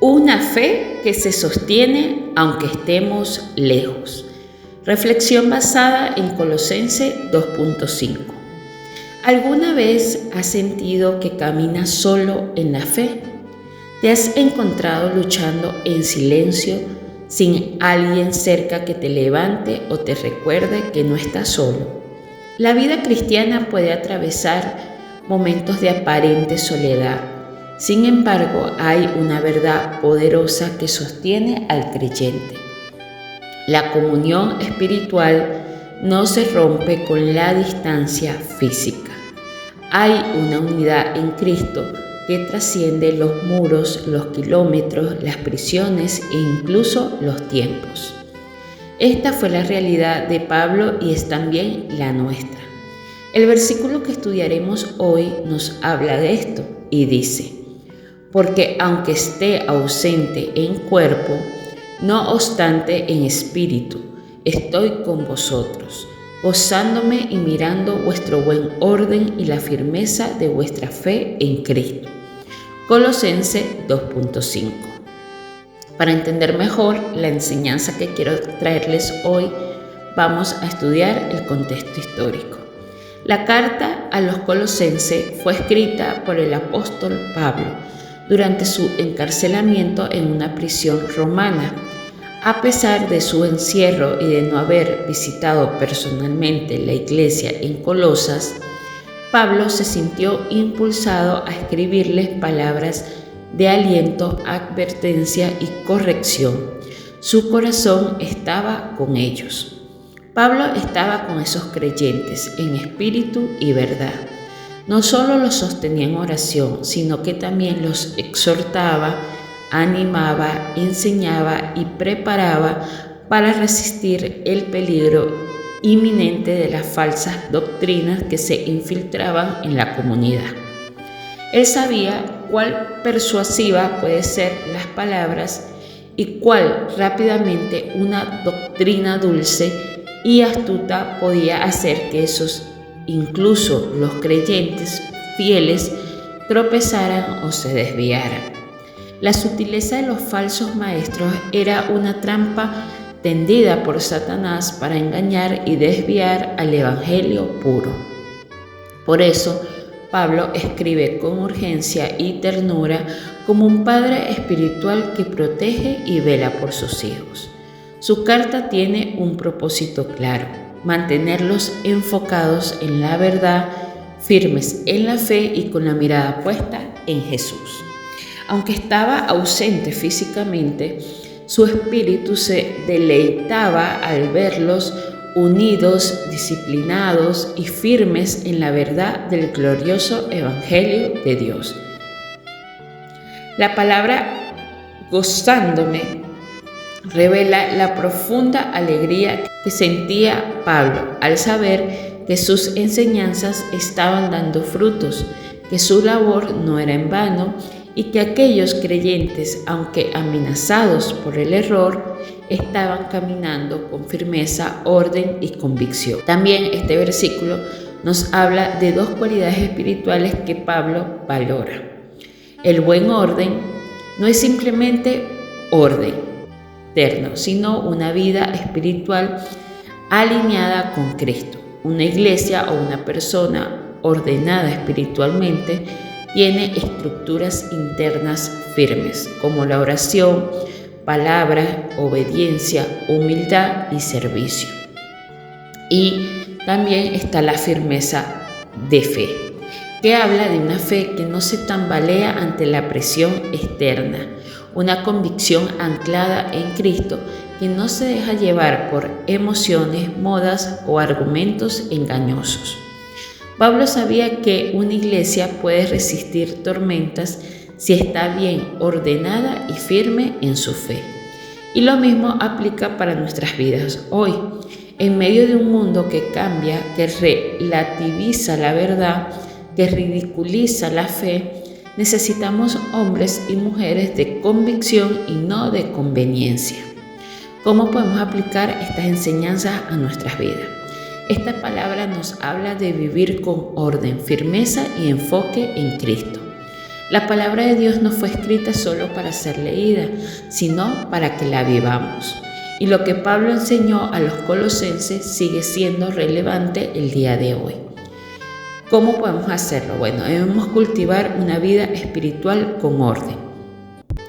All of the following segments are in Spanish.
Una fe que se sostiene aunque estemos lejos. Reflexión basada en Colosenses 2.5. ¿Alguna vez has sentido que caminas solo en la fe? ¿Te has encontrado luchando en silencio sin alguien cerca que te levante o te recuerde que no estás solo? La vida cristiana puede atravesar momentos de aparente soledad. Sin embargo, hay una verdad poderosa que sostiene al creyente. La comunión espiritual no se rompe con la distancia física. Hay una unidad en Cristo que trasciende los muros, los kilómetros, las prisiones e incluso los tiempos. Esta fue la realidad de Pablo y es también la nuestra. El versículo que estudiaremos hoy nos habla de esto y dice: porque aunque esté ausente en cuerpo, no obstante en espíritu, estoy con vosotros, gozándome y mirando vuestro buen orden y la firmeza de vuestra fe en Cristo. Colosenses 2.5. Para entender mejor la enseñanza que quiero traerles hoy, vamos a estudiar el contexto histórico. La carta a los Colosenses fue escrita por el apóstol Pablo durante su encarcelamiento en una prisión romana. A pesar de su encierro y de no haber visitado personalmente la iglesia en Colosas, Pablo se sintió impulsado a escribirles palabras de aliento, advertencia y corrección. Su corazón estaba con ellos. Pablo estaba con esos creyentes en espíritu y verdad. No solo los sostenía en oración, sino que también los exhortaba, animaba, enseñaba y preparaba para resistir el peligro inminente de las falsas doctrinas que se infiltraban en la comunidad. Él sabía cuál persuasiva puede ser las palabras y cuál rápidamente una doctrina dulce y astuta podía hacer que incluso los creyentes fieles tropezaran o se desviaran. La sutileza de los falsos maestros era una trampa tendida por Satanás para engañar y desviar al evangelio puro. Por eso, Pablo escribe con urgencia y ternura como un padre espiritual que protege y vela por sus hijos. Su carta tiene un propósito claro: mantenerlos enfocados en la verdad, firmes en la fe y con la mirada puesta en Jesús. Aunque estaba ausente físicamente, su espíritu se deleitaba al verlos unidos, disciplinados y firmes en la verdad del glorioso Evangelio de Dios. La palabra gozándome revela la profunda alegría que sentía Pablo al saber que sus enseñanzas estaban dando frutos, que su labor no era en vano y que aquellos creyentes, aunque amenazados por el error, estaban caminando con firmeza, orden y convicción. También este versículo nos habla de dos cualidades espirituales que Pablo valora. El buen orden no es simplemente orden eterno, sino una vida espiritual alineada con Cristo. Una iglesia o una persona ordenada espiritualmente tiene estructuras internas firmes, como la oración, palabra, obediencia, humildad y servicio. Y también está la firmeza de fe, que habla de una fe que no se tambalea ante la presión externa, una convicción anclada en Cristo que no se deja llevar por emociones, modas o argumentos engañosos. Pablo sabía que una iglesia puede resistir tormentas si está bien ordenada y firme en su fe. Y lo mismo aplica para nuestras vidas hoy. En medio de un mundo que cambia, que relativiza la verdad, que ridiculiza la fe, necesitamos hombres y mujeres de convicción y no de conveniencia. ¿Cómo podemos aplicar estas enseñanzas a nuestras vidas? Esta palabra nos habla de vivir con orden, firmeza y enfoque en Cristo. La palabra de Dios no fue escrita solo para ser leída, sino para que la vivamos. Y lo que Pablo enseñó a los colosenses sigue siendo relevante el día de hoy. ¿Cómo podemos hacerlo? Bueno, debemos cultivar una vida espiritual con orden.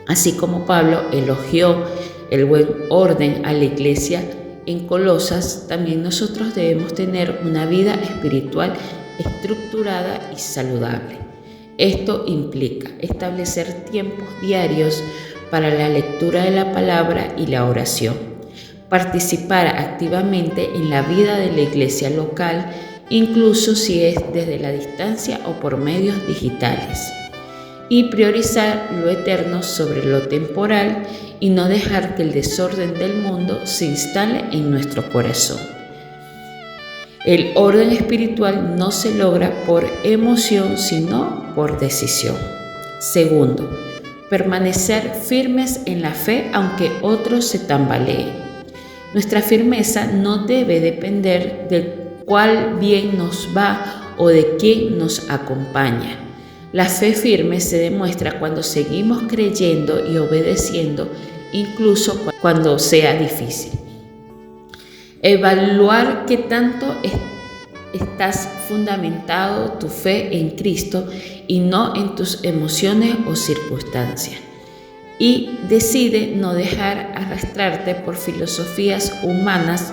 Así como Pablo elogió el buen orden a la iglesia en Colosas, también nosotros debemos tener una vida espiritual estructurada y saludable. Esto implica establecer tiempos diarios para la lectura de la palabra y la oración, participar activamente en la vida de la iglesia local, incluso si es desde la distancia o por medios digitales, y priorizar lo eterno sobre lo temporal y no dejar que el desorden del mundo se instale en nuestro corazón. El orden espiritual no se logra por emoción, sino por decisión. Segundo, permanecer firmes en la fe aunque otros se tambaleen. Nuestra firmeza no debe depender de cuál bien nos va o de quién nos acompaña. La fe firme se demuestra cuando seguimos creyendo y obedeciendo, incluso cuando sea difícil. Evaluar qué tanto estás fundamentado tu fe en Cristo y no en tus emociones o circunstancias. Y decide no dejar arrastrarte por filosofías humanas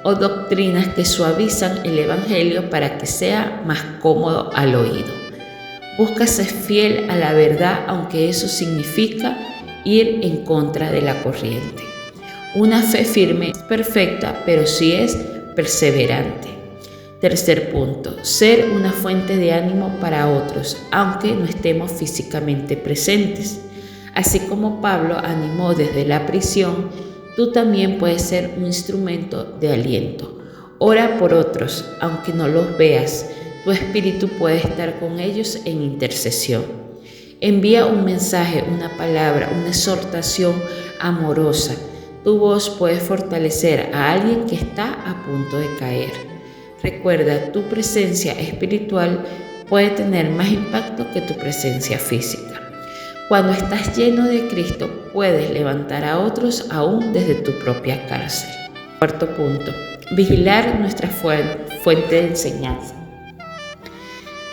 o doctrinas que suavizan el Evangelio para que sea más cómodo al oído. Busca ser fiel a la verdad, aunque eso significa ir en contra de la corriente. Una fe firme es perfecta, pero sí es perseverante. Tercer punto, ser una fuente de ánimo para otros, aunque no estemos físicamente presentes. Así como Pablo animó desde la prisión, tú también puedes ser un instrumento de aliento. Ora por otros, aunque no los veas. Tu espíritu puede estar con ellos en intercesión. Envía un mensaje, una palabra, una exhortación amorosa. Tu voz puede fortalecer a alguien que está a punto de caer. Recuerda, tu presencia espiritual puede tener más impacto que tu presencia física. Cuando estás lleno de Cristo, puedes levantar a otros aún desde tu propia cárcel. Cuarto punto, vigilar nuestra fuente de enseñanza.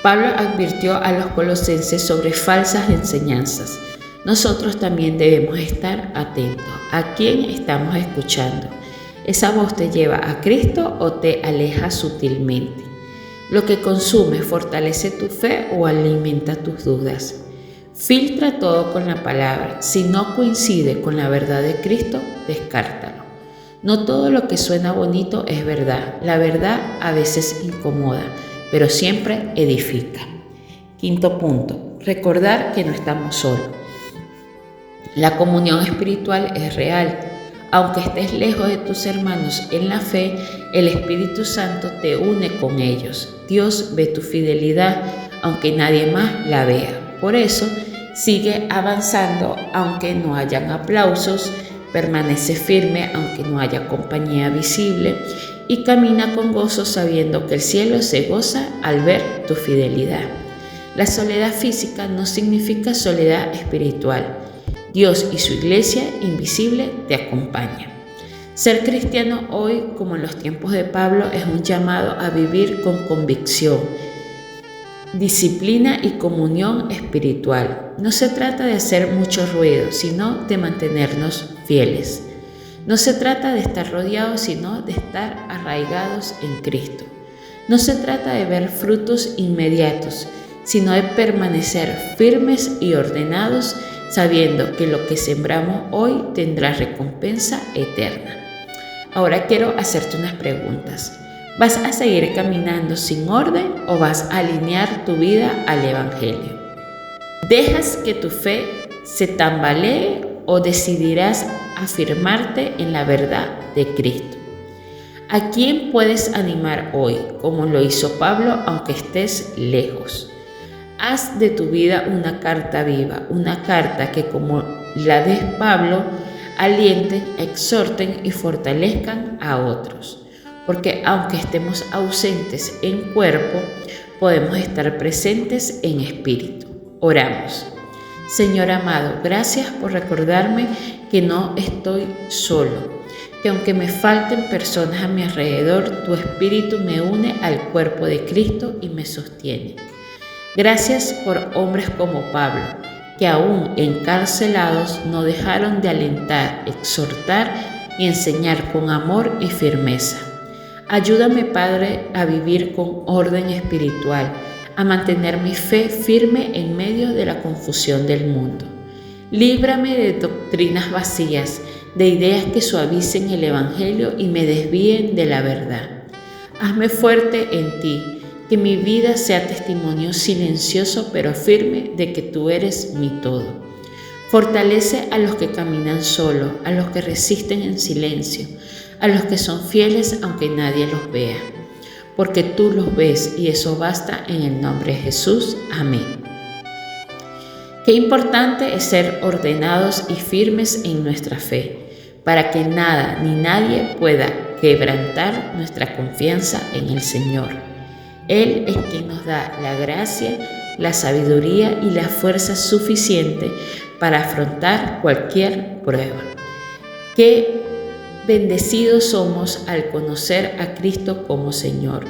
Pablo advirtió a los colosenses sobre falsas enseñanzas. Nosotros también debemos estar atentos a quién estamos escuchando. ¿Esa voz te lleva a Cristo o te aleja sutilmente? ¿Lo que consumes fortalece tu fe o alimenta tus dudas? Filtra todo con la palabra. Si no coincide con la verdad de Cristo, descártalo. No todo lo que suena bonito es verdad. La verdad a veces incomoda, pero siempre edifica. Quinto punto, recordar que no estamos solos. La comunión espiritual es real. Aunque estés lejos de tus hermanos en la fe, el Espíritu Santo te une con ellos. Dios ve tu fidelidad, aunque nadie más la vea. Por eso, sigue avanzando aunque no hayan aplausos, permanece firme aunque no haya compañía visible y camina con gozo sabiendo que el cielo se goza al ver tu fidelidad. La soledad física no significa soledad espiritual. Dios y su iglesia invisible te acompañan. Ser cristiano hoy, como en los tiempos de Pablo, es un llamado a vivir con convicción, disciplina y comunión espiritual. No se trata de hacer mucho ruido, sino de mantenernos fieles. No se trata de estar rodeados, sino de estar arraigados en Cristo. No se trata de ver frutos inmediatos, sino de permanecer firmes y ordenados, sabiendo que lo que sembramos hoy tendrá recompensa eterna. Ahora quiero hacerte unas preguntas. ¿Vas a seguir caminando sin orden o vas a alinear tu vida al Evangelio? ¿Dejas que tu fe se tambalee o decidirás afirmarte en la verdad de Cristo? ¿A quién puedes animar hoy, como lo hizo Pablo, aunque estés lejos? Haz de tu vida una carta viva, una carta que, como la de Pablo, alienten, exhorten y fortalezcan a otros. Porque aunque estemos ausentes en cuerpo, podemos estar presentes en espíritu. Oramos. Señor amado, gracias por recordarme que no estoy solo, que aunque me falten personas a mi alrededor, tu Espíritu me une al cuerpo de Cristo y me sostiene. Gracias por hombres como Pablo, que aún encarcelados no dejaron de alentar, exhortar y enseñar con amor y firmeza. Ayúdame, Padre, a vivir con orden espiritual, a mantener mi fe firme en medio de la confusión del mundo. Líbrame de doctrinas vacías, de ideas que suavicen el Evangelio y me desvíen de la verdad. Hazme fuerte en ti, que mi vida sea testimonio silencioso pero firme de que tú eres mi todo. Fortalece a los que caminan solos, a los que resisten en silencio, a los que son fieles aunque nadie los vea. Porque tú los ves y eso basta en el nombre de Jesús. Amén. Qué importante es ser ordenados y firmes en nuestra fe, para que nada ni nadie pueda quebrantar nuestra confianza en el Señor. Él es quien nos da la gracia, la sabiduría y la fuerza suficiente para afrontar cualquier prueba. Qué bendecidos somos al conocer a Cristo como Señor,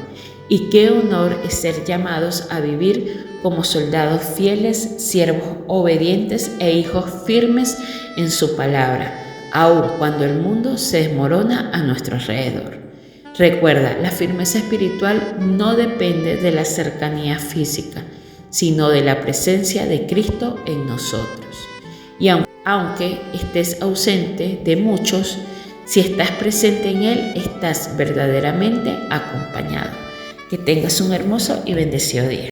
y qué honor es ser llamados a vivir como soldados fieles, siervos obedientes e hijos firmes en su palabra, aun cuando el mundo se desmorona a nuestro alrededor. Recuerda, la firmeza espiritual no depende de la cercanía física, sino de la presencia de Cristo en nosotros. Y aunque estés ausente de muchos, si estás presente en Él, estás verdaderamente acompañado. Que tengas un hermoso y bendecido día.